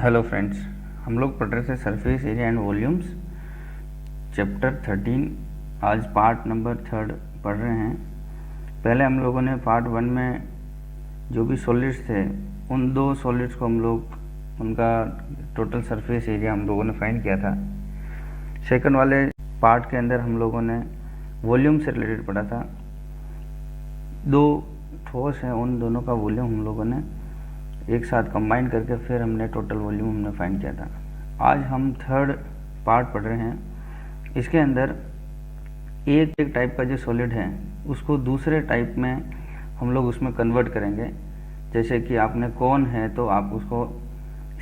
Hello friends, हम लोग पढ़ रहे थे surface area and volumes chapter 13। आज पार्ट नंबर 3 पढ़ रहे हैं। पहले हम लोगों ने पार्ट 1 में जो भी सॉलिड्स थे उन दो सॉलिड्स को हम लोग उनका टोटल सरफेस एरिया हम लोगों ने फाइंड किया था। सेकंड वाले पार्ट के अंदर हम लोगों ने वॉल्यूम से रिलेटेड पढ़ा था। दो ठोस हैं, उन दोनों का वॉल्यूम हम लोगों ने एक साथ कंबाइन करके फिर हमने टोटल वॉल्यूम हमने फाइंड किया था। आज हम थर्ड पार्ट पढ़ रहे हैं। इसके अंदर एक टाइप का जो सॉलिड है उसको दूसरे टाइप में हम लोग उसमें कन्वर्ट करेंगे। जैसे कि आपने कोन है तो आप उसको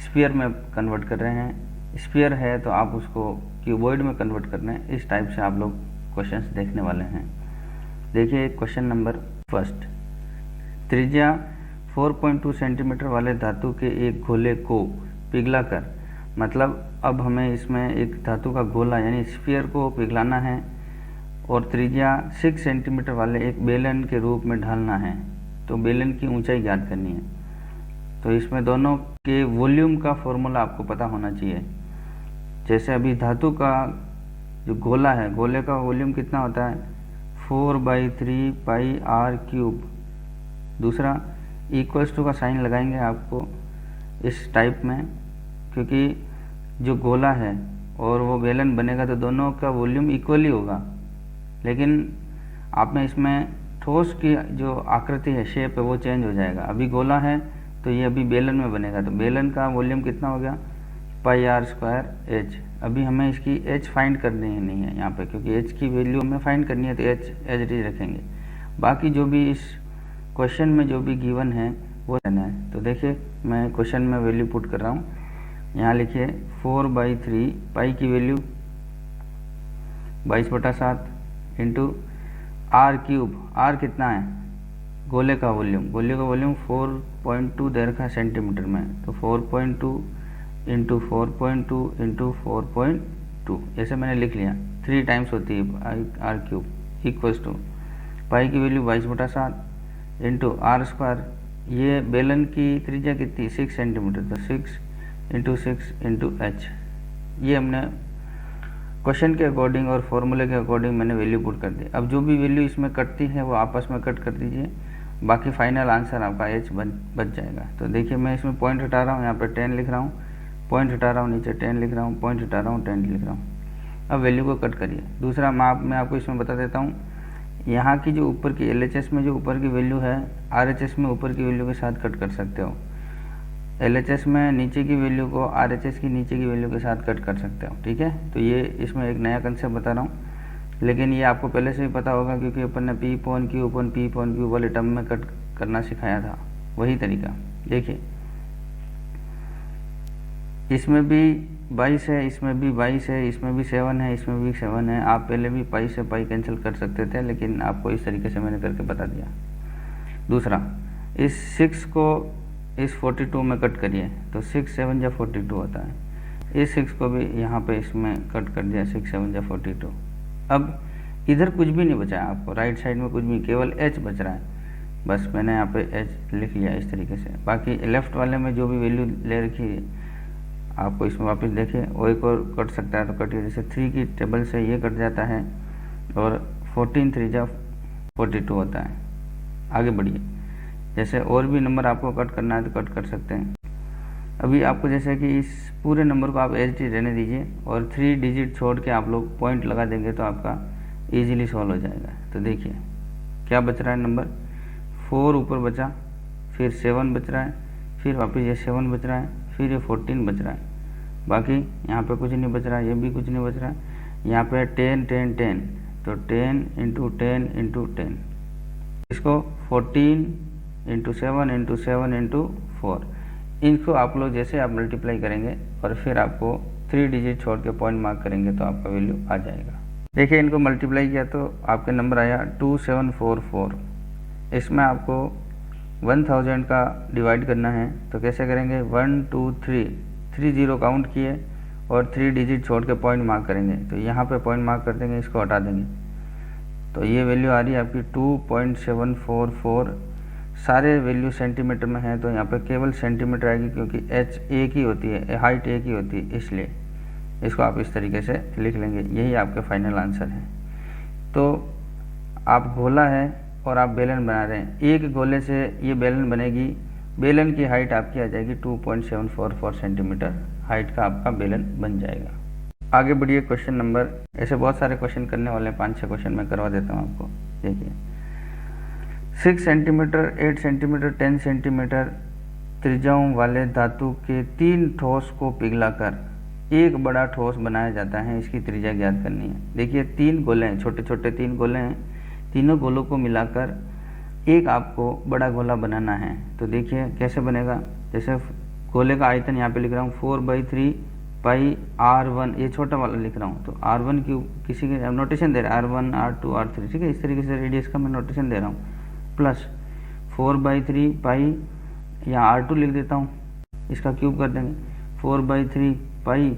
स्फीयर में कन्वर्ट कर रहे हैं, स्फीयर है तो आप उसको क्यूबॉइड में कन्वर्ट कर रहे हैं। इस टाइप से आप लोग क्वेश्चंस देखने वाले हैं। देखिए क्वेश्चन नंबर फर्स्ट, त्रिज्या 4.2 सेंटीमीटर वाले धातु के एक गोले को पिघलाकर, मतलब अब हमें इसमें एक धातु का गोला यानी स्फीयर को पिघलाना है और त्रिज्या 6 सेंटीमीटर वाले एक बेलन के रूप में ढालना है। तो बेलन की ऊंचाई ज्ञात करनी है। तो इसमें दोनों के वॉल्यूम का फॉर्मूला आपको पता होना चाहिए। जैसे अभी धातु का जो गोला है, गोले का वॉल्यूम कितना होता है 4/3 पाई r क्यूब। दूसरा इक्वल्स टू का साइन लगाएंगे आपको इस टाइप में, क्योंकि जो गोला है और वो बेलन बनेगा तो दोनों का वॉल्यूम इक्वली होगा। लेकिन आप में इसमें ठोस की जो आकृति है, शेप है, वो चेंज हो जाएगा। अभी गोला है तो ये अभी बेलन में बनेगा, तो बेलन का वॉल्यूम कितना हो गया πr² h। अभी हमें इसकी h फाइंड करनी है नहीं है यहाँ पे, क्योंकि h की वैल्यू हमें फाइंड करनी है तो h एज इट इज रखेंगे। बाकी जो भी इस क्वेश्चन में जो भी गिवन है वो रहना है। तो देखिए मैं क्वेश्चन में वैल्यू पुट कर रहा हूँ। यहाँ लिखिए 4/3 पाई की value 22/7 into r cube. r कितना है गोले का वॉल्यूम, गोले का वॉल्यूम 4.2 दे रखा है सेंटीमीटर में, तो 4.2 इंटू 4.2 इंटू 4.2 ऐसे मैंने लिख लिया। 3 टाइम्स होती है r क्यूब इक्वल्स टू पाई की वैल्यू 22/7 इंटू r²। ये बेलन की त्रिज्या कितनी 6 सेंटीमीटर, तो 6 इंटू 6 इंटू h। ये हमने क्वेश्चन के अकॉर्डिंग और फॉर्मूले के अकॉर्डिंग मैंने वैल्यू पुट कर दी। अब जो भी वैल्यू इसमें कटती है वो आपस में कट कर दीजिए, बाकी फाइनल आंसर आपका h बच जाएगा। तो देखिए मैं इसमें पॉइंट हटा रहा हूँ, यहाँ पर 10 लिख रहा हूँ, पॉइंट हटा रहा हूँ, नीचे 10 लिख रहा हूँ, पॉइंट हटा रहा हूँ, 10 लिख रहा हूँ। अब वैल्यू को कट करिए। दूसरा मैं आपको इसमें बता देता हूँ, यहाँ की जो ऊपर की LHS में जो ऊपर की वैल्यू है RHS में ऊपर की वैल्यू के साथ कट कर सकते हो। LHS में नीचे की वैल्यू को RHS की नीचे की वैल्यू के साथ कट कर सकते हो। ठीक है, तो ये इसमें एक नया कंसेप्ट बता रहा हूँ, लेकिन ये आपको पहले से ही पता होगा क्योंकि अपन ने P/Q वाले टर्म में कट करना सिखाया था, वही तरीका। देखिए इसमें भी 22 है, इसमें भी 22 है, इसमें भी 7 है, इसमें भी 7 है। आप पहले भी पाई से पाई कैंसिल कर सकते थे, लेकिन आपको इस तरीके से मैंने करके बता दिया। दूसरा, इस 6 को इस 42 में कट करिए तो 6 7 जा 42 होता है। इस 6 को भी यहाँ पे इसमें कट कर दिया, 6 7 जा 42। अब इधर कुछ भी नहीं बचा है आपको, राइट साइड में कुछ भी, केवल h बच रहा है। बस मैंने यहाँ पे h लिख लिया इस तरीके से। बाकी लेफ्ट वाले में जो भी वैल्यू ले रखी है आपको इसमें वापस देखिए, और एक और कट सकता है तो कटिए। जैसे 3 की टेबल से ये कट जाता है और 14 3 जा 42 होता है। आगे बढ़िए, जैसे और भी नंबर आपको कट करना है तो कट कर सकते हैं। अभी आपको जैसे कि इस पूरे नंबर को आप एच डी रहने दीजिए और 3 डिजिट छोड़ के आप लोग पॉइंट लगा देंगे तो आपका ईजिली सॉल्व हो जाएगा। तो देखिए क्या बच रहा है, नंबर 4 ऊपर बचा, फिर 7 बच रहा है, फिर वापस ये 7 बच रहा है, फिर ये 14 बच रहा है। बाकी यहाँ पे कुछ नहीं बच रहा है, ये भी कुछ नहीं बच रहा है। यहाँ पे 10 10 10, तो 10 इंटू 10 इंटू 10, इसको 14 इंटू 7 इंटू 7 इंटू 4। इनको आप लोग जैसे आप मल्टीप्लाई करेंगे और फिर आपको 3 डिजिट छोड़ के पॉइंट मार्क करेंगे तो आपका वैल्यू आ जाएगा। देखिए इनको मल्टीप्लाई किया तो आपके नंबर आया 2744। इसमें आपको 1000 का डिवाइड करना है, तो कैसे करेंगे 1 2 3 0 काउंट किए और 3 डिजिट छोड़ के पॉइंट मार्क करेंगे। तो यहाँ पे पॉइंट मार्क कर देंगे, इसको हटा देंगे, तो ये वैल्यू आ रही है आपकी 2.744 सारे वैल्यू सेंटीमीटर में है तो यहाँ पे केवल सेंटीमीटर आएगी, क्योंकि h एक ही होती है, हाइट एक ही होती है, इसलिए इसको आप इस तरीके से लिख लेंगे। यही आपका फाइनल आंसर है। तो आप गोला है और आप बेलन बना रहे हैं, एक गोले से ये बेलन बनेगी, बेलन की हाइट आपकी आ जाएगी 2.744 सेंटीमीटर हाइट का आपका बेलन बन जाएगा। आगे बढ़िए क्वेश्चन नंबर, ऐसे बहुत सारे क्वेश्चन करने वाले हैं, 5-6 क्वेश्चन मैं करवा देता हूँ आपको। देखिए 6 सेंटीमीटर, 8 सेंटीमीटर, 10 सेंटीमीटर त्रिज्याओं वाले धातु के 3 ठोस को पिघलाकर एक बड़ा ठोस बनाया जाता है, इसकी त्रिज्या ज्ञात करनी है। देखिए 3 गोले हैं, छोटे छोटे 3 गोले हैं, तीनों गोलों को मिलाकर एक आपको बड़ा गोला बनाना है। तो देखिए कैसे बनेगा, जैसे गोले का आयतन यहाँ पे लिख रहा हूँ 4/3 पाई R1, ये छोटा वाला लिख रहा हूँ, तो R1 क्यूब, किसी के नोटेशन दे रहा है R1, R2, R3, ठीक है, इस तरीके से रेडियस का मैं नोटेशन दे रहा हूँ, प्लस 4/3 पाई, यहाँ R2 लिख देता हूँ, इसका क्यूब कर देंगे, 4/3 पाई,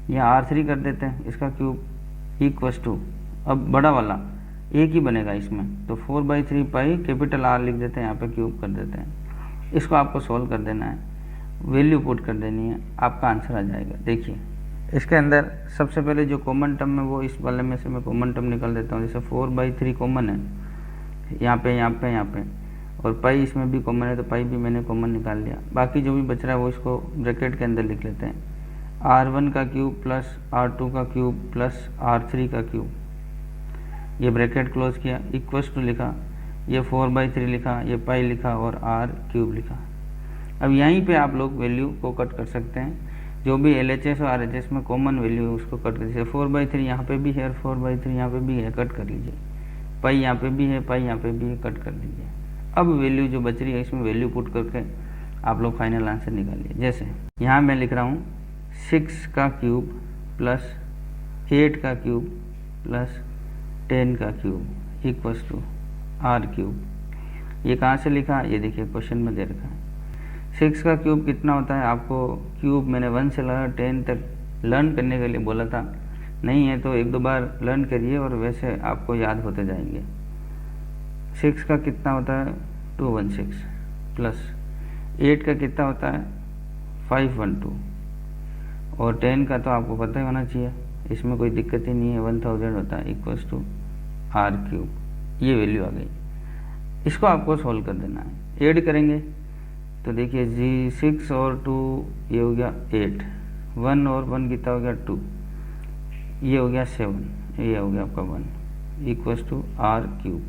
यहाँ R3 कर देते हैं, इसका क्यूब इक्वस टू, अब बड़ा वाला एक ही बनेगा इसमें, तो 4/3 पाई कैपिटल R लिख देते हैं, यहाँ पे क्यूब कर देते हैं। इसको आपको सोल्व कर देना है, वैल्यू पुट कर देनी है, आपका आंसर आ जाएगा। देखिए इसके अंदर सबसे पहले जो कॉमन टर्म है वो इस वाले में से मैं कॉमन टर्म निकाल देता हूँ। जैसे 4/3 कॉमन है यहाँ पे, यहाँ पे, यहाँ पे, और पाई इसमें भी कॉमन है, तो पाई भी मैंने कॉमन निकाल लिया। बाकी जो भी बच रहा है वो इसको ब्रैकेट के अंदर लिख लेते हैं, R1 का क्यूब प्लस R2 का क्यूब प्लस R3 का क्यूब, ये ब्रैकेट क्लोज किया, इक्वस टू लिखा, ये 4/3 लिखा, ये पाई लिखा और R क्यूब लिखा। अब यहीं पे आप लोग वैल्यू को कट कर सकते हैं, जो भी LHS और RHS में कॉमन वैल्यू है उसको कट कर दीजिए। 4/3 यहाँ पे भी है और 4/3 यहाँ पे भी है, कट कर लीजिए। पाई यहाँ पे भी है, पाई यहाँ पे भी है, कट कर दीजिए। अब वैल्यू जो बच रही है इसमें वैल्यू पुट करके आप लोग फाइनल आंसर निकालिए। जैसे यहाँ मैं लिख रहा हूँ 6 का क्यूब प्लस 8 का क्यूब प्लस 10 का cube equals to R cube. ये कहाँ से लिखा, ये देखिए क्वेश्चन में दे रखा है। 6 का क्यूब कितना होता है, आपको क्यूब मैंने 1 से लगा 10 तक लर्न करने के लिए बोला था, नहीं है तो 1-2 बार लर्न करिए और वैसे आपको याद होते जाएंगे। 6 का कितना होता है 216 प्लस 8 का कितना होता है 512 और 10 का तो आपको पता ही होना चाहिए, इसमें कोई दिक्कत ही नहीं है, 1000 होता है इक्वल्स टू R क्यूब। ये वैल्यू आ गई, इसको आपको सोल्व कर देना है। ऐड करेंगे तो देखिए जी 6 और 2 ये हो गया 8, 1 और 1 कितना हो गया 2, ये हो गया 7, ये हो गया आपका 1 equals to R cube.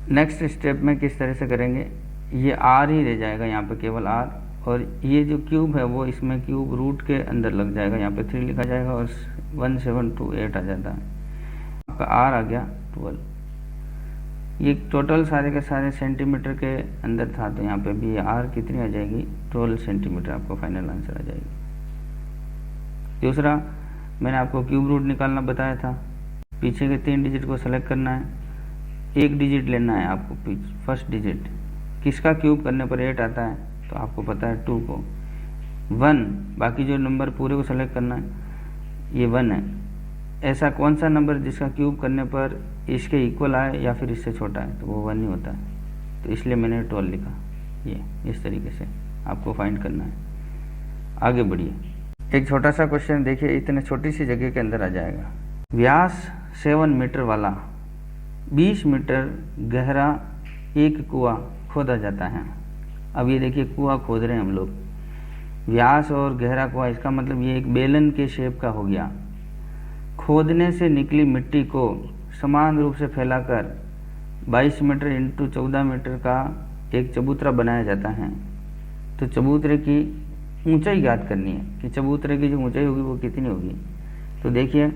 Next step में किस तरह से करेंगे, ये R ही रह जाएगा यहाँ पे, केवल R, और ये जो क्यूब है वो इसमें क्यूब रूट के अंदर लग जाएगा, यहाँ पे 3 लिखा जाएगा और 1728 आ जाता है, आपका R आ गया 12। ये टोटल सारे के सारे सेंटीमीटर के अंदर था, तो यहाँ पे भी R कितनी आ जाएगी 12 सेंटीमीटर, आपको फाइनल आंसर आ जाएगी। दूसरा मैंने आपको क्यूब रूट निकालना बताया था, पीछे के 3 डिजिट को सेलेक्ट करना है, एक डिजिट लेना है आपको, फर्स्ट डिजिट किसका क्यूब करने पर 8 आता है, तो आपको पता है 2 को 1, बाकी जो नंबर पूरे को सेलेक्ट करना है, ये 1 है। ऐसा कौन सा नंबर जिसका क्यूब करने पर इसके इक्वल आए या फिर इससे छोटा है, तो वो 1 ही होता है, तो इसलिए मैंने 12 लिखा। ये इस तरीके से आपको फाइंड करना है। आगे बढ़िए, एक छोटा सा क्वेश्चन देखिए, इतने छोटी सी जगह के अंदर आ जाएगा। व्यास 7 मीटर वाला 20 मीटर गहरा एक कुआं खोदा जाता है। अब ये देखिए कुआं खोद रहे हैं हम लोग, व्यास और गहरा कुआं, इसका मतलब ये एक बेलन के शेप का हो गया। खोदने से निकली मिट्टी को समान रूप से फैलाकर 22 मीटर इंटू 14 मीटर का एक चबूतरा बनाया जाता है। तो चबूतरे की ऊंचाई ज्ञात करनी है कि चबूतरे की जो ऊंचाई होगी वो कितनी होगी। तो देखिए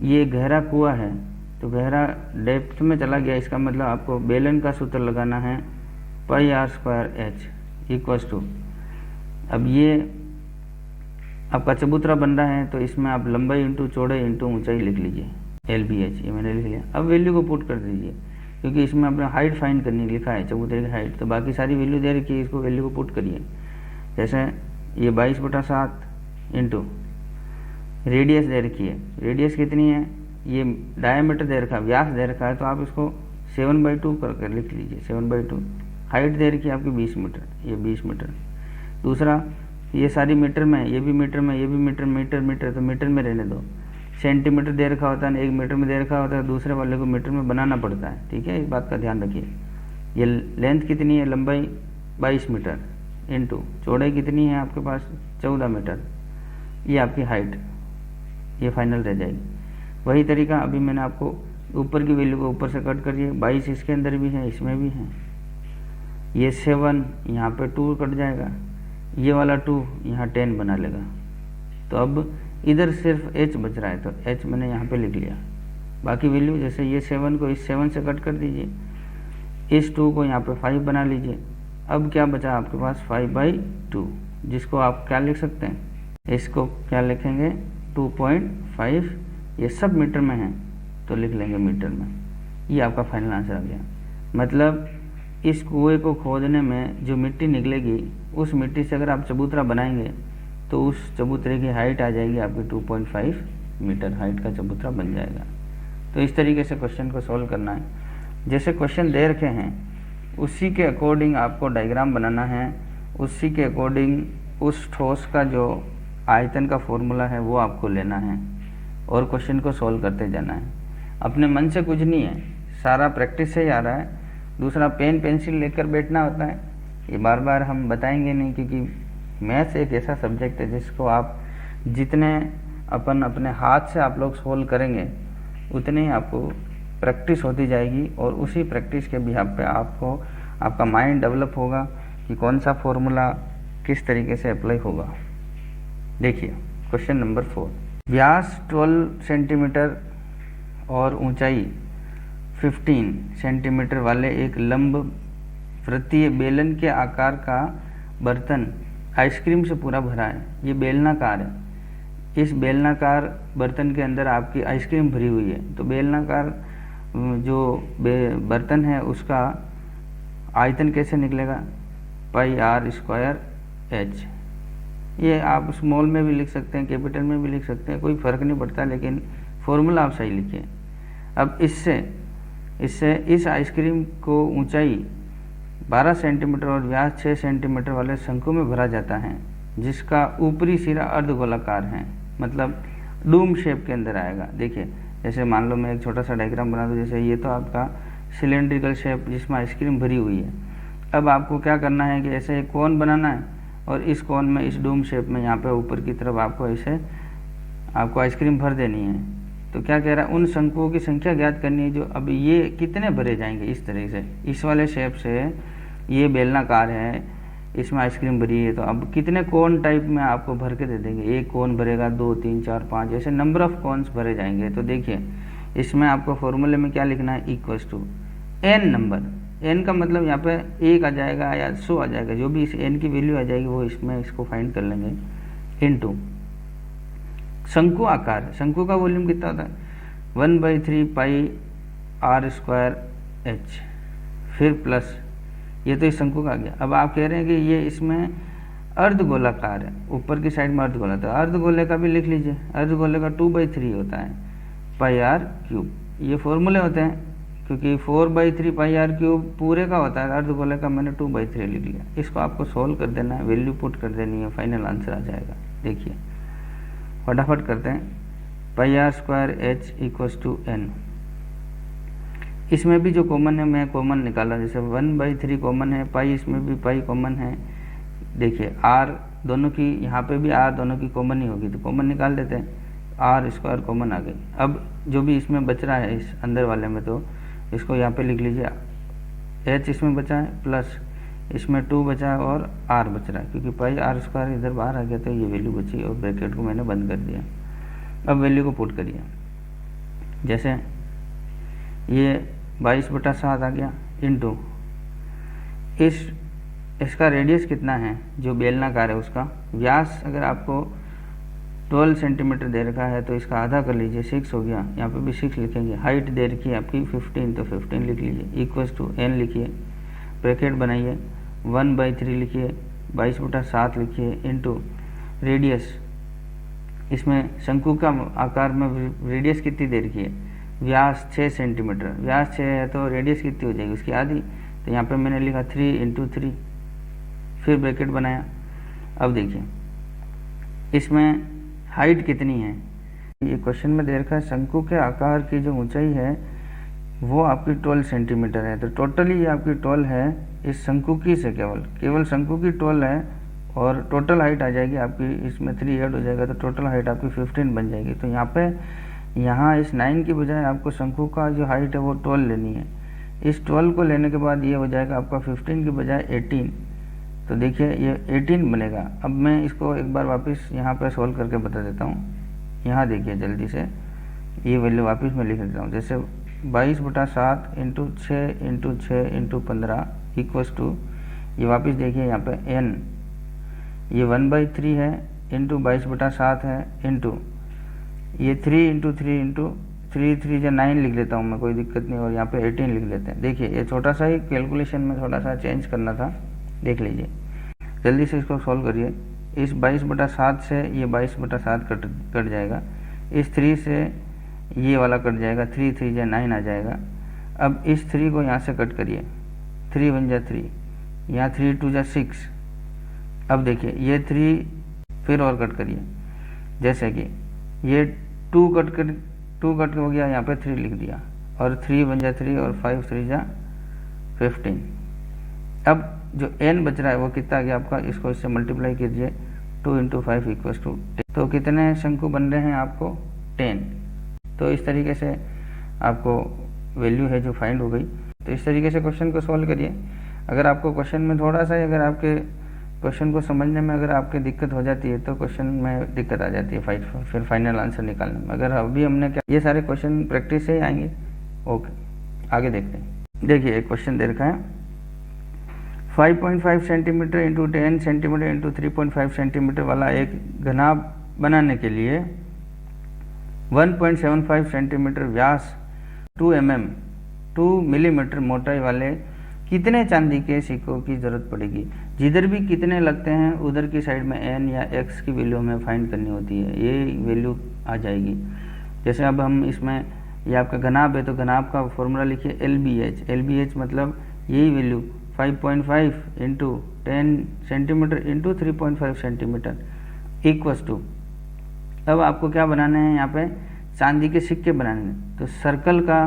ये गहरा कुआं है, तो गहरा डेप्थ में चला गया, इसका मतलब आपको बेलन का सूत्र लगाना है πr² इक्वल्स टू, अब ये आपका चबूतरा बन रहा है तो इसमें आप लंबाई इंटू चौड़ाई इंटू ऊंचाई लिख लीजिए, LBH, ये मैंने लिख लिया। अब वैल्यू को पुट कर दीजिए, क्योंकि इसमें आपने हाइट फाइंड करनी लिखा है, चबूतरे की हाइट, तो बाकी सारी वैल्यू दे रखी है, इसको वैल्यू को पुट करिए। जैसे ये 22/7 इंटू रेडियस दे रखी है, रेडियस कितनी है, ये डायमीटर दे रखा है, व्यास दे रखा है, तो आप इसको 7/2 करके लिख लीजिए, 7/2। हाइट दे रखी है आपकी 20 मीटर, ये 20 मीटर। दूसरा, ये सारी मीटर में, ये भी मीटर में, ये भी मीटर, मीटर मीटर, तो मीटर में रहने दो। सेंटीमीटर दे रखा होता है, एक मीटर में दे रखा होता है, दूसरे वाले को मीटर में बनाना पड़ता है, ठीक है, इस बात का ध्यान रखिए। ये लेंथ कितनी है, लंबाई 22 मीटर इंटू चौड़ाई कितनी है आपके पास 14 मीटर, ये आपकी हाइट, ये फाइनल रह जाएगी। वही तरीका अभी मैंने आपको ऊपर की वैल्यू को ऊपर से कट करिए, 22 इसके अंदर भी है, इसमें भी है, ये 7 यहाँ पे 2 कट जाएगा, ये वाला 2 यहाँ 10 बना लेगा। तो अब इधर सिर्फ h बच रहा है, तो h मैंने यहाँ पे लिख लिया। बाकी वैल्यू जैसे ये 7 को इस 7 से कट कर दीजिए, इस 2 को यहाँ पे 5 बना लीजिए। अब क्या बचा आपके पास 5/2, जिसको आप क्या लिख सकते हैं, इसको क्या लिखेंगे 2.5, ये सब मीटर में है तो लिख लेंगे मीटर में। ये आपका फाइनल आंसर आ गया। मतलब इस कुएं को खोदने में जो मिट्टी निकलेगी, उस मिट्टी से अगर आप चबूतरा बनाएंगे तो उस चबूतरे की हाइट आ जाएगी आपकी 2.5 मीटर हाइट का चबूतरा बन जाएगा। तो इस तरीके से क्वेश्चन को सॉल्व करना है। जैसे क्वेश्चन दे रखे हैं उसी के अकॉर्डिंग आपको डायग्राम बनाना है, उसी के अकॉर्डिंग उस ठोस का जो आयतन का फॉर्मूला है वो आपको लेना है और क्वेश्चन को सॉल्व करते जाना है। अपने मन से कुछ नहीं है, सारा प्रैक्टिस से ही आ रहा है। दूसरा, पेन पेंसिल लेकर बैठना होता है, ये बार बार हम बताएंगे नहीं, क्योंकि मैथ्स एक ऐसा सब्जेक्ट है जिसको आप जितने अपने हाथ से आप लोग सोल्व करेंगे उतने ही आपको प्रैक्टिस होती जाएगी और उसी प्रैक्टिस के बिहाफ पे आपको आपका माइंड डेवलप होगा कि कौन सा फॉर्मूला किस तरीके से अप्लाई होगा। देखिए क्वेश्चन नंबर 4, व्यास 12 सेंटीमीटर और ऊंचाई 15 सेंटीमीटर वाले एक लंब वृत्तीय बेलन के आकार का बर्तन आइसक्रीम से पूरा भरा है। ये बेलनाकार है, इस बेलनाकार बर्तन के अंदर आपकी आइसक्रीम भरी हुई है। तो बेलनाकार जो बर्तन है उसका आयतन कैसे निकलेगा, πr²h। ये आप स्मॉल में भी लिख सकते हैं, कैपिटल में भी लिख सकते हैं, कोई फ़र्क नहीं पड़ता, लेकिन फॉर्मूला आप सही लिखिए। अब इससे इस आइसक्रीम को ऊंचाई 12 सेंटीमीटर और व्यास 6 सेंटीमीटर वाले शंकु में भरा जाता है, जिसका ऊपरी सिरा अर्धगोलाकार है, मतलब डूम शेप के अंदर आएगा। देखिए जैसे मान लो मैं एक छोटा सा डायग्राम बना दूँ, जैसे ये तो आपका सिलेंड्रिकल शेप जिसमें आइसक्रीम भरी हुई है। अब आपको क्या करना है कि ऐसे एक कोन बनाना है और इस कोन में, इस डूम शेप में यहाँ पे ऊपर की तरफ आपको ऐसे आपको आइसक्रीम भर देनी है। तो क्या कह रहा है, उन शंकुओं की संख्या ज्ञात करनी है जो अब ये कितने भरे जाएंगे। इस तरह से इस वाले शेप से ये बेलनाकार है, इसमें आइसक्रीम भरी है, तो अब कितने कोन टाइप में आपको भर के दे देंगे। एक कोन भरेगा, 2 3 4 5 ऐसे नंबर ऑफ कोन्स भरे जाएंगे। तो देखिए इसमें आपको फॉर्मूले में क्या लिखना है, n नंबर। n का मतलब यहाँ पे 1 आ जाएगा या 100 आ जाएगा, जो भी इस n की वैल्यू आ जाएगी वो इसमें इसको फाइंड कर लेंगे, इनटू शंकु आकार। शंकु का वॉल्यूम कितना होता है 1/3 πr²h, फिर प्लस ये तो इस शंकु का आ गया। अब आप कह रहे हैं कि ये इसमें अर्धगोलाकार है, ऊपर की साइड में अर्धगोला, तो अर्धगोले का भी लिख लीजिए। अर्धगोले का 2/3 होता है πr³। ये फॉर्मूले होते हैं, क्योंकि 4/3 πr³ पूरे का होता है, अर्धगोले का मैंने 2/3 लिख लिया। इसको आपको सोल्व कर देना है, वैल्यू पुट कर देनी है, फाइनल आंसर आ जाएगा। देखिए फटाफट करते हैं, πr²h = n। इसमें भी जो कॉमन है मैं कॉमन निकाला, जैसे 1/3 कॉमन है, पाई इसमें भी पाई कॉमन है। देखिए r दोनों की, यहाँ पे भी r दोनों की कॉमन ही होगी, तो कॉमन निकाल देते हैं, r² कॉमन आ गई। अब जो भी इसमें बच रहा है इस अंदर वाले में, तो इसको यहाँ पे लिख लीजिए, h इसमें बचा है, प्लस इसमें 2 बचा है और r बच रहा है, क्योंकि πr² इधर बाहर आ गया तो ये वैल्यू बची और ब्रैकेट को मैंने बंद कर दिया। अब वैल्यू को पुट करिए, जैसे ये 22/7 आ गया, इनटू इसका रेडियस कितना है जो बेलनाकार है उसका, व्यास अगर आपको 12 सेंटीमीटर दे रखा है तो इसका आधा कर लीजिए, 6 हो गया, यहाँ पे भी 6 लिखेंगे। हाइट दे रखी है आपकी 15, तो 15 लिख लीजिए, =n लिखिए, ब्रैकेट बनाइए, 1/3 लिखिए, 22/7 लिखिए, इनटू रेडियस। इसमें शंकु का आकार में रेडियस कितनी दे रखी है, व्यास 6 सेंटीमीटर, व्यास 6 है तो रेडियस कितनी हो जाएगी उसकी आधी, तो यहाँ पे मैंने लिखा 3 × 3, फिर ब्रैकेट बनाया। अब देखिए इसमें हाइट कितनी है, ये क्वेश्चन में दे रखा है शंकु के आकार की जो ऊंचाई है वो आपकी 12 सेंटीमीटर है। तो टोटली ये आपकी 12 है इस शंकु की से, केवल शंकु की 12 है, और टोटल हाइट आ जाएगी आपकी, इसमें 3 ऐड हो जाएगा तो टोटल हाइट आपकी 15 बन जाएगी। तो यहाँ इस 9 की बजाय आपको शंकु का जो हाइट है वो 12 लेनी है। इस 12 को लेने के बाद ये हो जाएगा आपका 15 की बजाय 18, तो देखिए ये 18 बनेगा। अब मैं इसको एक बार वापस यहाँ पर सोल्व करके बता देता हूँ। यहाँ देखिए जल्दी से ये वैल्यू वापस मैं लिख देता हूँ, जैसे 22/7 × 6 × 6 × 15 इक्वस टू, ये वापस देखिए यहाँ पे n, ये 1/3 है इंटू 22/7 है इंटू ये 3 × 3 × 3 3 या 9 लिख लेता हूँ मैं, कोई दिक्कत नहीं, और यहाँ पे 18 लिख लेते हैं। देखिए ये छोटा सा ही कैलकुलेशन में थोड़ा सा चेंज करना था, देख लीजिए जल्दी से इसको सॉल्व करिए। इस 22/7 से ये 22/7 कट जाएगा, इस 3 से ये वाला कट जाएगा, 3 3 या 9 आ जाएगा। अब इस 3 को यहाँ से कट करिए, 3 1 जा 3, यहाँ 3 2 जा 6। अब देखिए ये 3 फिर और कट करिए, जैसे कि ये 2 कट हो गया, यहाँ पे 3 लिख दिया, और 3 1 जा 3 और 5 3 जा 15। अब जो n बच रहा है वो कितना आ गया आपका, इसको इससे मल्टीप्लाई कीजिए, 2 × 5 इक्वल्स टू 10। तो कितने शंकु बन रहे हैं आपको, 10। तो इस तरीके से आपको वैल्यू है जो फाइंड हो गई। तो इस तरीके से क्वेश्चन को सॉल्व करिए। अगर आपको क्वेश्चन में थोड़ा सा, अगर आपके क्वेश्चन को समझने में अगर आपके दिक्कत हो जाती है तो क्वेश्चन में दिक्कत आ जाती है फिर फाइनल आंसर निकालने में। अगर अभी हमने क्या, ये सारे क्वेश्चन प्रैक्टिस से ही आएंगे। ओके, आगे देखते हैं। देखिए एक क्वेश्चन दे रखा है, 5.5 centimetre into 10 centimetre into 3.5 centimetre वाला एक घनाभ बनाने के लिए 1.75 सेंटीमीटर व्यास 2 मिलीमीटर मोटाई वाले कितने चांदी के सिक्कों की ज़रूरत पड़ेगी। जिधर भी कितने लगते हैं उधर की साइड में n या x की वैल्यू हमें फाइंड करनी होती है, ये वैल्यू आ जाएगी। जैसे अब हम इसमें, ये आपका घनाभ है तो घनाभ का फॉर्मूला लिखिए LBH मतलब यही value 5.5 into 10 centimetre into 3.5 centimetre equals to. अब आपको क्या बनाना है, यहाँ पे चांदी के सिक्के बनाने हैं। तो सर्कल का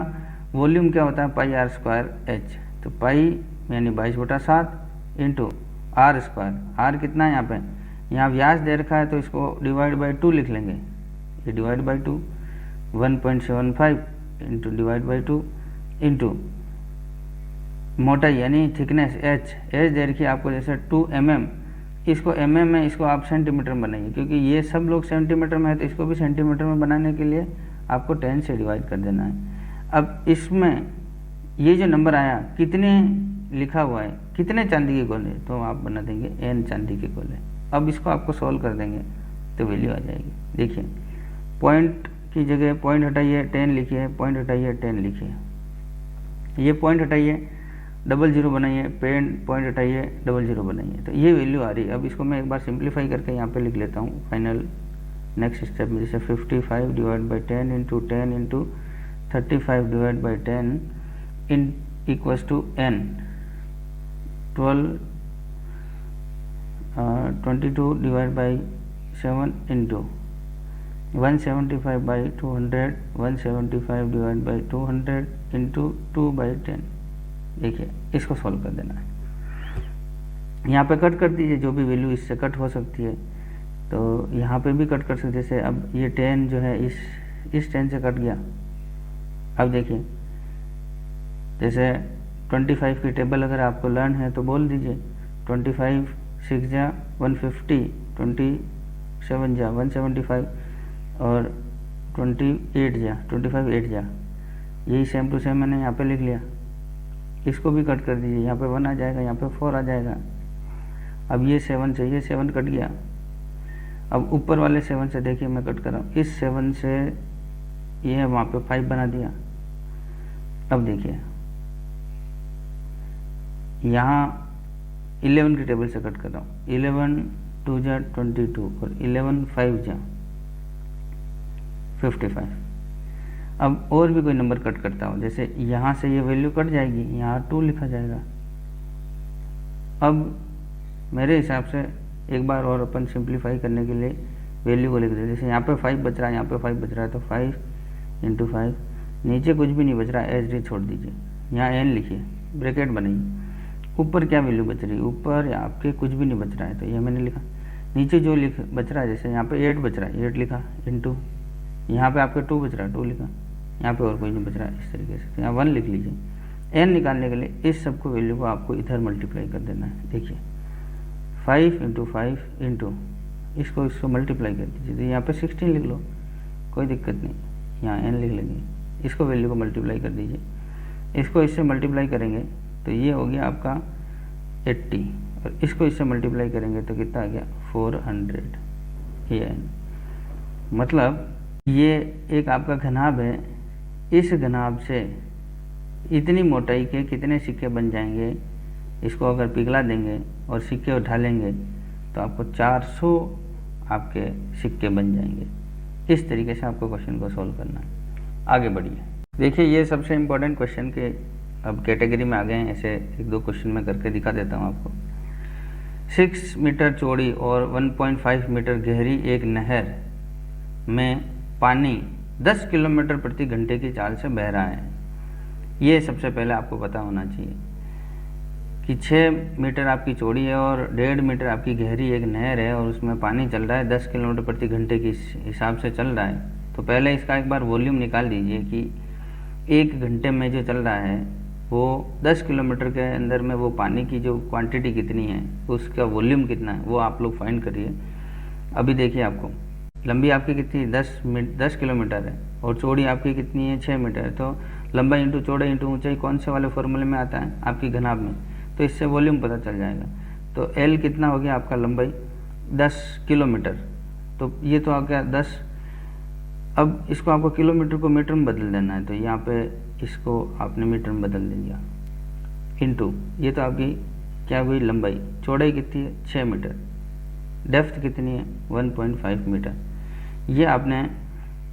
वॉल्यूम क्या होता है, πr²h, तो पाई यानी 22/7 इंटू r², r कितना है यहाँ पे, यहाँ व्यास दे रखा है तो इसको डिवाइड बाई 2 लिख लेंगे, ये divide by 2, 1.75 into divide by 2 into मोटाई यानी थिकनेस h दे रखी है आपको जैसे 2 mm, इसको mm में, इसको आप सेंटीमीटर में बनाइए, क्योंकि ये सब लोग सेंटीमीटर में है तो इसको भी सेंटीमीटर में बनाने के लिए आपको 10 से डिवाइड कर देना है। अब इसमें ये जो नंबर आया कितने लिखा हुआ है, कितने चांदी के गोले, तो आप बना देंगे n चांदी के गोले। अब इसको आपको सॉल्व कर देंगे तो वैल्यू आ जाएगी। देखिए पॉइंट की जगह पॉइंट हटाइए, 10 लिखिए, पॉइंट हटाइए 10 लिखिए, ये पॉइंट हटाइए 00 बनाइए, पॉइंट हटाइए 00 बनाइए, तो ये वैल्यू आ रही है। अब इसको मैं एक बार सिंप्लीफाई करके यहाँ पे लिख लेता हूँ फाइनल नेक्स्ट स्टेप में, जैसे 55 divide by 10 into 10 into 35 divide by 10 in equals to n 22 divide by 7 into 175 by 200, 175 divide by 200 into 2/10। देखिए इसको सॉल्व कर देना है। यहाँ पे कट कर दीजिए, जो भी वैल्यू इससे कट हो सकती है तो यहाँ पे भी कट कर सकते। जैसे अब ये 10 जो है इस 10 से कट गया। अब देखिए जैसे 25 की टेबल अगर आपको लर्न है तो बोल दीजिए, 25 6 जा 150, 27 जा 175 और 25 8 जा, यही सेम टू सेम मैंने यहाँ पे लिख लिया। इसको भी कट कर दीजिए, यहाँ पे 1 आ जाएगा, यहाँ पे 4 आ जाएगा। अब ये 7 से ये 7 कट गया। अब ऊपर वाले 7 से देखिए मैं कट कर रहा हूँ, इस 7 से ये वहाँ पे 5 बना दिया। अब देखिए यहाँ 11 की टेबल से कट कर रहा हूँ, 11 2 जा 22 और 11 5 जा 55। अब और भी कोई नंबर कट करता हो, जैसे यहाँ से ये वैल्यू कट जाएगी, यहाँ 2 लिखा जाएगा। अब मेरे हिसाब से एक बार और अपन सिंप्लीफाई करने के लिए वैल्यू को लिख देते, जैसे यहाँ पे 5 बच रहा है, यहाँ पे 5 बच रहा है, तो 5 × 5, नीचे कुछ भी नहीं बच रहा है, एच डी छोड़ दीजिए, यहाँ n लिखिए, ब्रैकेट बनाइए, ऊपर क्या वैल्यू बच रही है, ऊपर आपके कुछ भी नहीं बच रहा है, तो ये मैंने लिखा। नीचे जो बच रहा है, जैसे यहाँ पे 8 बच रहा है, 8 लिखा, इंटू यहाँ पे आपके 2 बच रहा है, 2 लिखा, यहाँ पे और कोई नहीं बच रहा है, इस तरीके से, तो यहाँ 1 लिख लीजिए। n निकालने के लिए इस सबको वैल्यू को आपको इधर मल्टीप्लाई कर देना है। देखिए 5 × 5 इंटू इसको मल्टीप्लाई कर दीजिए, तो यहाँ पे 16 लिख लो, कोई दिक्कत नहीं, यहाँ n लिख लेंगे, इसको वैल्यू को मल्टीप्लाई कर दीजिए, इसको इससे मल्टीप्लाई करेंगे तो ये हो गया आपका 80, और इसको इससे मल्टीप्लाई करेंगे तो कितना आ गया 400 ये n। मतलब ये एक आपका घनाभ है, इस घनाभ से इतनी मोटाई के कितने सिक्के बन जाएंगे, इसको अगर पिघला देंगे और सिक्के उठा लेंगे तो आपको 400 आपके सिक्के बन जाएंगे। इस तरीके से आपको क्वेश्चन को सॉल्व करना है। आगे बढ़िए, देखिए ये सबसे इम्पोर्टेंट क्वेश्चन के अब कैटेगरी में आ गए हैं, ऐसे 1-2 क्वेश्चन में करके दिखा देता हूँ आपको। 6 मीटर चौड़ी और 1.5 मीटर गहरी एक नहर में पानी 10 किलोमीटर प्रति घंटे की चाल से बह रहा है। ये सबसे पहले आपको पता होना चाहिए कि 6 मीटर आपकी चौड़ी है और 1.5 मीटर आपकी गहरी एक नहर है, और उसमें पानी चल रहा है 10 किलोमीटर प्रति घंटे के हिसाब से चल रहा है। तो पहले इसका एक बार वॉल्यूम निकाल दीजिए कि 1 घंटे में जो चल रहा है वो 10 किलोमीटर के अंदर में वो पानी की जो क्वांटिटी कितनी है, उसका वॉल्यूम कितना है, वो आप लोग फाइंड करिए। अभी देखिए आपको लंबी आपकी कितनी 10 किलोमीटर है और चौड़ी आपकी कितनी है 6 मीटर है, तो लंबाई इंटू चौड़ाई इंटू ऊंचाई कौन से वाले फॉर्मूले में आता है आपकी घनाभ में, तो इससे वॉल्यूम पता चल जाएगा। तो एल कितना हो गया आपका लंबाई 10 किलोमीटर, तो ये तो आ गया 10। अब इसको आपको किलोमीटर को मीटर में बदल देना है, तो यहाँ पे इसको आपने मीटर में बदल दिया, इंटू ये तो आपकी क्या हुई लंबाई, चौड़ाई कितनी है 6 मीटर, डेप्थ कितनी है 1.5 मीटर। ये आपने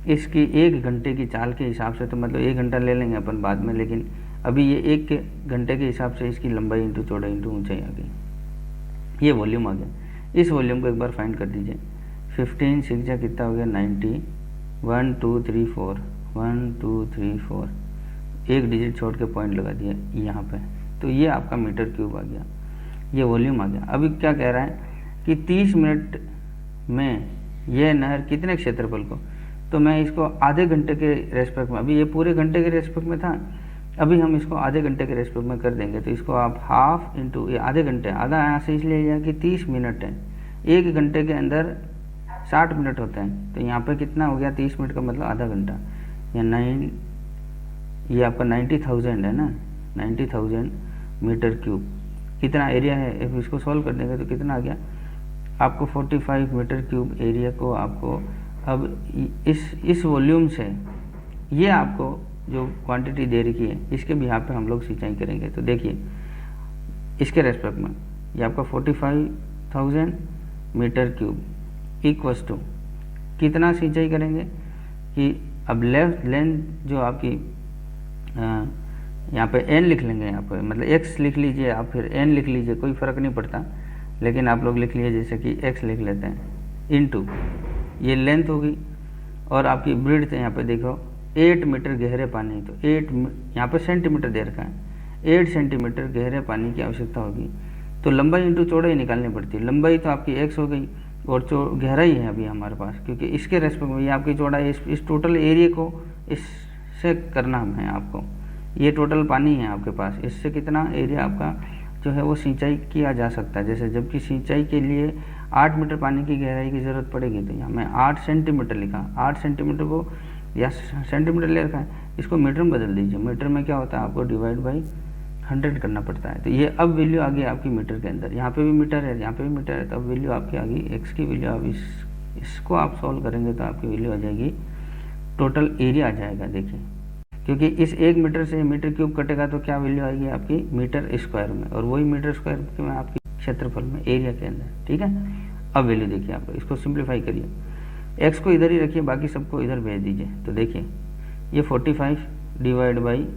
इसकी 1 घंटे की चाल के हिसाब से, तो मतलब 1 घंटा ले लेंगे अपन बाद में, लेकिन अभी ये 1 घंटे के हिसाब से इसकी लंबाई इंटू चौड़ाई इंटू ऊंचाई आ गई, ये वॉल्यूम आ गया। इस वॉल्यूम को एक बार फाइंड कर दीजिए। 15 6 जा कितना हो गया 90, 1 2 3 4, 1 2 3 4, एक डिजिट छोड़ के पॉइंट लगा दिया यहाँ पे, तो ये आपका मीटर क्यूब आ गया, ये वॉल्यूम आ गया। अभी क्या कह रहा है कि 30 मिनट में यह नहर कितने क्षेत्रफल को, तो मैं इसको आधे घंटे के रेस्पेक्ट में, अभी ये पूरे घंटे के रेस्पेक्ट में था, अभी हम इसको आधे घंटे के रेस्पेक्ट में कर देंगे, तो इसको आप हाफ इंटू ये आधे घंटे, आधा यहाँ से इसलिए लिया कि 30 मिनट है, 1 घंटे के अंदर 60 मिनट होते हैं, तो यहाँ पे कितना हो गया 30 मिनट का मतलब आधा घंटा, ये आपका 90,000 है ना, 90,000 मीटर क्यूब कितना एरिया है। if इसको सॉल्व कर देंगे तो कितना आ गया आपको 45 मीटर क्यूब एरिया को आपको अब इस वॉल्यूम से ये आपको जो क्वांटिटी दे रखी है इसके भी यहाँ पे हम लोग सिंचाई करेंगे। तो देखिए इसके रेस्पेक्ट में ये आपका 45,000 मीटर क्यूब इक्वस टू कितना सिंचाई करेंगे कि अब लेफ्ट लेंथ जो आपकी यहाँ पे n लिख लेंगे, यहाँ पे मतलब x लिख लीजिए, आप फिर n लिख लीजिए, कोई फ़र्क नहीं पड़ता, लेकिन आप लोग लिख लीजिए जैसे कि x लिख लेते हैं, इनटू ये लेंथ होगी और आपकी ब्रीड्थ यहाँ पे देखो 8 मीटर गहरे पानी, तो 8 यहाँ पे सेंटीमीटर दे रखा है, 8 सेंटीमीटर गहरे पानी की आवश्यकता होगी। तो लंबाई इंटू चौड़ाई निकालनी पड़ती है, लंबाई तो आपकी x हो गई और गहराई है अभी हमारे पास, क्योंकि इसके रेस्पेक्ट में ये आपकी चौड़ाई, इस टोटल एरिया को इससे करना है आपको, ये टोटल पानी है आपके पास, इससे कितना एरिया आपका जो है वो सिंचाई किया जा सकता है। जैसे जबकि सिंचाई के लिए 8 मीटर पानी की गहराई की ज़रूरत पड़ेगी, तो यहाँ मैं 8 सेंटीमीटर लिखा, 8 सेंटीमीटर को या सेंटीमीटर ले रखा है, इसको मीटर में बदल दीजिए, मीटर में क्या होता है आपको डिवाइड बाई 100 करना पड़ता है। तो ये अब वैल्यू आ गई आपकी मीटर के अंदर, यहाँ पे भी मीटर है, यहाँ पे भी मीटर है, तो अब वैल्यू आपकी आ गई एक्स की वैल्यू। अब इसको आप सॉल्व करेंगे तो आपकी वैल्यू आ जाएगी, टोटल एरिया आ जाएगा। देखिए क्योंकि इस 1 मीटर से मीटर क्यूब कटेगा तो क्या वैल्यू आएगी आपकी मीटर स्क्वायर में, और वही मीटर स्क्वायर में आपकी क्षेत्रफल में एरिया के अंदर, ठीक है। अब वैल्यू देखिए आप, इसको सिंप्लीफाई करिए, एक्स को इधर ही रखिए, बाकी सबको इधर भेज दीजिए। तो देखिए ये 45 डिवाइड बाई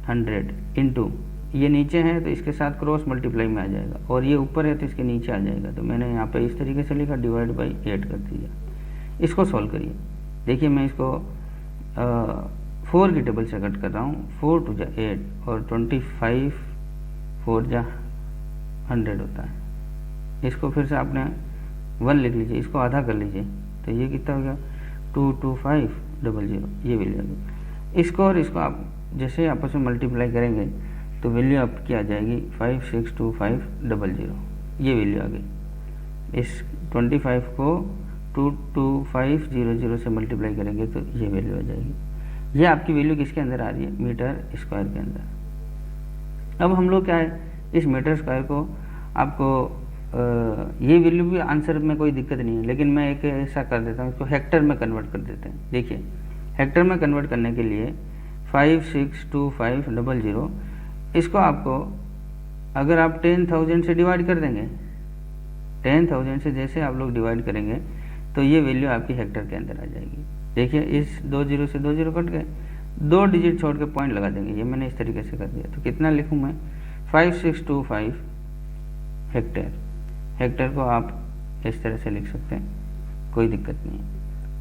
100 इंटू, ये नीचे है तो इसके साथ क्रॉस मल्टीप्लाई में आ जाएगा, और ये ऊपर है तो इसके नीचे आ जाएगा। तो मैंने यहाँ पे इस तरीके से लिखा, डिवाइड बाई 8 कर दिया। इसको सॉल्व करिए। देखिए मैं इसको 4 की टेबल से कट कर रहा हूँ। 4 2 जा 8 और 25 4 जा 100 होता है। इसको फिर से आपने 1 लिख लीजिए, इसको आधा कर लीजिए, तो ये कितना हो गया 22500, ये वैल्यू आ गई। इसको और इसको आप जैसे आपस में मल्टीप्लाई करेंगे तो वैल्यू आपकी आ जाएगी 562500, ये वैल्यू आ गई। इस 25 को 22500 से मल्टीप्लाई करेंगे तो ये वैल्यू आ जाएगी। ये आपकी वैल्यू किसके अंदर आ रही है, मीटर स्क्वायर के अंदर। अब हम लोग क्या है, इस मीटर स्क्वायर को आपको ये वैल्यू भी आंसर में कोई दिक्कत नहीं है, लेकिन मैं एक ऐसा कर देता हूँ, इसको हेक्टर में कन्वर्ट कर देते हैं। देखिए हेक्टर में कन्वर्ट करने के लिए 562500, इसको आपको अगर आप 10,000 से डिवाइड कर देंगे, 10,000 से जैसे आप लोग डिवाइड करेंगे तो ये वैल्यू आपकी हेक्टर के अंदर आ जाएगी। देखिए इस 2 0 से 2 0 कट गए, 2 डिजिट छोड़ के पॉइंट लगा देंगे। ये मैंने इस तरीके से कर दिया। तो कितना लिखूँ मैं, 5625 हेक्टेयर। हेक्टर को आप इस तरह से लिख सकते हैं, कोई दिक्कत नहीं है।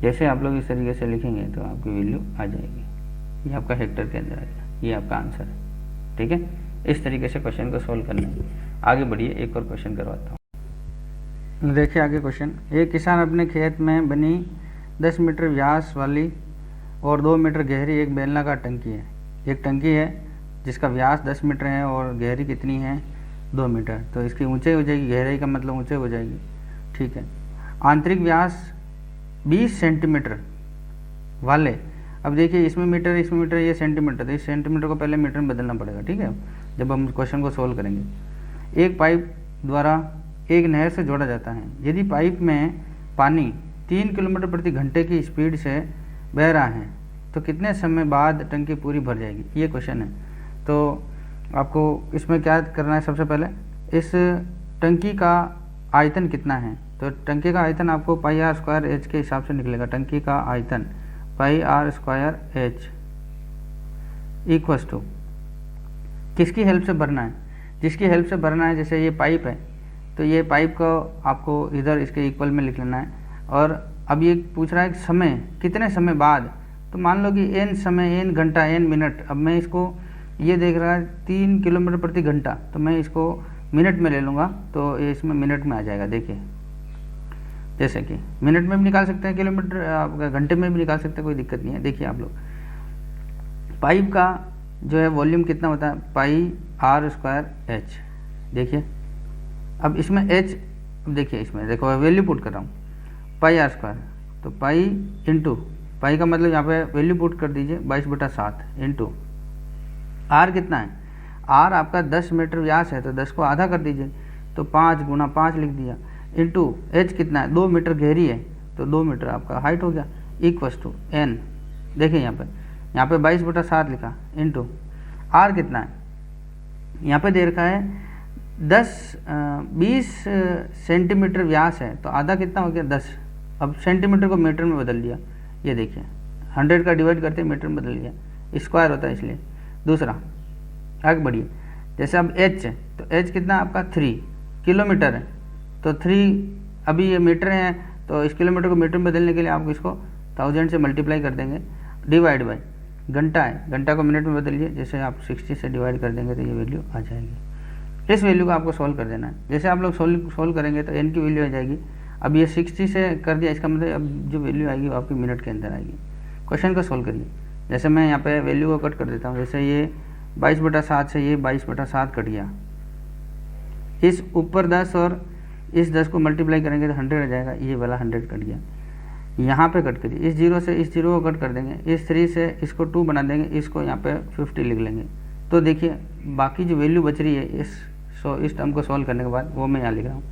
जैसे आप लोग इस तरीके से लिखेंगे तो आपकी वैल्यू आ जाएगी। ये आपका हेक्टर के अंदर आ गया, ये आपका आंसर है। ठीक है, इस तरीके से क्वेश्चन को सॉल्व करना है। आगे बढ़िए, एक और क्वेश्चन करवाता हूँ। देखिए आगे क्वेश्चन, एक किसान अपने खेत में बनी 10 मीटर व्यास वाली और 2 मीटर गहरी एक बेलनाकार टंकी है। एक टंकी है जिसका व्यास 10 मीटर है और गहरी कितनी है, 2 मीटर। तो इसकी ऊंचाई हो जाएगी, गहराई का मतलब ऊंचाई हो जाएगी। ठीक है, आंतरिक व्यास 20 सेंटीमीटर वाले, अब देखिए इसमें मीटर, इसमें मीटर, ये सेंटीमीटर, तो इस सेंटीमीटर को पहले मीटर में बदलना पड़ेगा। ठीक है, जब हम क्वेश्चन को सोल्व करेंगे। एक पाइप द्वारा एक नहर से जोड़ा जाता है। यदि पाइप में पानी 3 किलोमीटर प्रति घंटे की स्पीड से बह रहा है तो कितने समय बाद टंकी पूरी भर जाएगी, ये क्वेश्चन है। तो आपको इसमें क्या करना है, सबसे पहले इस टंकी का आयतन कितना है। तो टंकी का आयतन आपको पाई आर स्क्वायर एच के हिसाब से निकलेगा। टंकी का आयतन pi R square H equals two, किसकी हेल्प से भरना है, जिसकी हेल्प से भरना है। जैसे ये पाइप है तो ये पाइप को आपको इधर इसके इक्वल में लिख लेना है। और अब ये पूछ रहा है कि समय, कितने समय बाद। तो मान लो कि n समय, n घंटा, n मिनट। अब मैं इसको, ये देख रहा है 3 किलोमीटर प्रति घंटा, तो मैं इसको मिनट में ले लूँगा तो ये इसमें मिनट में आ जाएगा। देखिए जैसे कि मिनट में भी निकाल सकते हैं, किलोमीटर आप घंटे में भी निकाल सकते हैं, कोई दिक्कत नहीं है। देखिए आप लोग, पाइप का जो है वॉल्यूम कितना होता है, पाई आर स्क्वायर एच। देखिए अब इसमें एच, अब देखिए इसमें देखो वैल्यू पुट कर रहा हूँ, पाई आर स्क्वायर, तो पाई इंटू, पाई का मतलब यहाँ पे वैल्यू पुट कर दीजिए 22/7 इंटू आर कितना है, आर आपका 10 मीटर व्यास है तो 10 को आधा कर दीजिए, तो 5 गुना 5 लिख दिया, इंटू एच कितना है, 2 मीटर गहरी है तो 2 मीटर आपका हाइट हो गया, इक्वस टू एन। देखिए यहाँ पे 22/7 लिखा, इंटू आर कितना है, यहाँ पे दे रखा है 20 सेंटीमीटर व्यास है तो आधा कितना हो गया 10। अब सेंटीमीटर को मीटर में बदल दिया, ये देखिए 100 का डिवाइड करते मीटर में बदल दिया, स्क्वायर होता है इसलिए। दूसरा आगे बढ़िए, जैसे अब एच है तो एच कितना आपका 3 किलोमीटर है, तो 3 अभी ये मीटर है तो इस किलोमीटर को मीटर में बदलने के लिए आपको इसको 1000 से मल्टीप्लाई कर देंगे, डिवाइड बाई घंटा है, घंटा को मिनट में बदलिए, जैसे आप 60 से डिवाइड कर देंगे तो ये वैल्यू आ जाएगी। इस वैल्यू को आपको सॉल्व कर देना है। जैसे आप लोग सोल्व करेंगे तो एन की वैल्यू आ जाएगी। अब ये 60 से कर दिया, इसका मतलब अब जो वैल्यू आएगी वो आपकी मिनट के अंदर आएगी। क्वेश्चन को सोल्व करिए। जैसे मैं यहाँ पे वैल्यू को कट कर देता हूँ, जैसे ये 22/7 से ये 22/7 कट गया, इस ऊपर 10 और इस 10 को मल्टीप्लाई करेंगे तो 100 आ जाएगा, ये वाला 100 कट गया। यहाँ पे कट करिए, इस 0 से इस 0 को कट कर देंगे, इस 3 से इसको 2 बना देंगे, इसको यहाँ पे 50 लिख लेंगे। तो देखिए बाकी जो वैल्यू बच रही है इस टर्म को सॉल्व करने के बाद वो मैं यहाँ लिख रहा हूँ,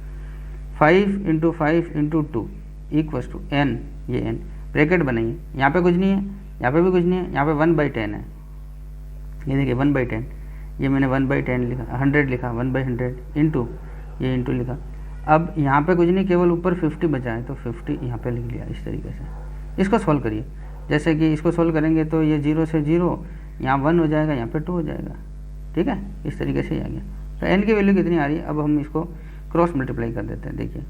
5 × 5 × 2 इक्वस टू n, ये n ब्रैकेट बनाइए, यहाँ पे कुछ नहीं है, यहाँ पे भी कुछ नहीं है, यहाँ पे 1/10 है, ये देखिए 1/10, ये मैंने 1/10 लिखा, 100 लिखा, 1/100 इंटू, ये इंटू लिखा। अब यहाँ पे कुछ नहीं, केवल ऊपर 50 बचा है तो 50 यहाँ पे लिख लिया इस तरीके से। इसको सॉल्व करिए, जैसे कि इसको सोल्व करेंगे तो ये 0 से 0 यहाँ 1 हो जाएगा, यहाँ पे 2 हो जाएगा, ठीक है, इस तरीके से ही आ गया। तो n की वैल्यू कितनी आ रही है, अब हम इसको क्रॉस मल्टीप्लाई कर देते हैं। देखिए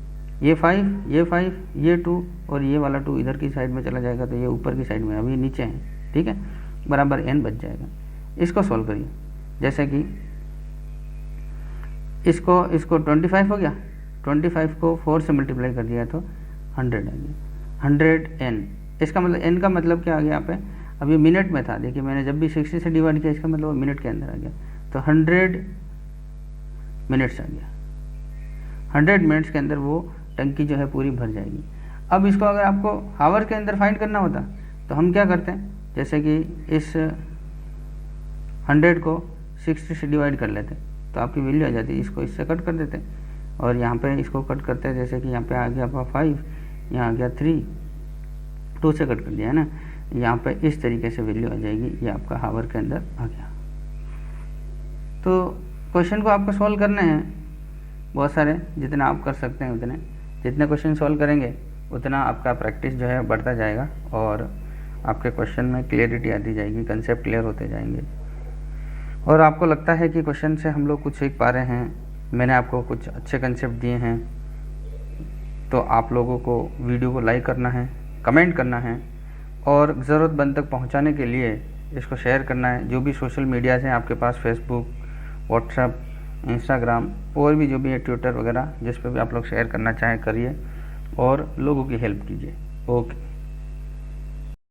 ये 5, ये 2 और ये वाला 2 इधर की साइड में चला जाएगा, तो ये ऊपर की साइड में, अभी नीचे है, ठीक है, बराबर n बच जाएगा। इसको सॉल्व करिए, जैसे कि इसको 25 हो गया, 25 को 4 से मल्टीप्लाई कर दिया तो 100 आ गया, 100n। इसका मतलब n का मतलब क्या आ गया यहाँ पे, अब ये मिनट में था, देखिए मैंने जब भी 60 से डिवाइड किया इसका मतलब मिनट के अंदर आ गया, तो 100 मिनट्स आ गया। 100 मिनट्स के अंदर वो टंकी जो है पूरी भर जाएगी। अब इसको अगर आपको आवर के अंदर फाइंड करना होता तो हम क्या करते हैं, जैसे कि इस 100 को 60 से डिवाइड कर लेते तो आपकी वैल्यू आ जाती, इसको इससे कट कर देते और यहाँ पे इसको कट करते हैं, जैसे कि यहाँ पे आ गया आपका 5, यहाँ आ गया 3, 2 से कट कर दिया है ना, यहाँ पे इस तरीके से वैल्यू आ जाएगी, ये आपका हावर के अंदर आ गया। तो क्वेश्चन को आपको सॉल्व करने हैं बहुत सारे, जितना आप कर सकते हैं उतने, जितने क्वेश्चन सॉल्व करेंगे उतना आपका प्रैक्टिस जो है बढ़ता जाएगा और आपके क्वेश्चन में क्लियरिटी आती जाएगी, कंसेप्ट क्लियर होते जाएंगे और आपको लगता है कि क्वेश्चन से हम लोग कुछ सीख पा रहे हैं, मैंने आपको कुछ अच्छे कंसेप्ट दिए हैं, तो आप लोगों को वीडियो को लाइक करना है, कमेंट करना है और ज़रूरतमंद तक पहुंचाने के लिए इसको शेयर करना है। जो भी सोशल मीडिया हैं आपके पास, फेसबुक, व्हाट्सएप, इंस्टाग्राम और भी जो भी है ट्विटर वगैरह, जिस पे भी आप लोग शेयर करना चाहें करिए और लोगों की हेल्प कीजिए। ओके।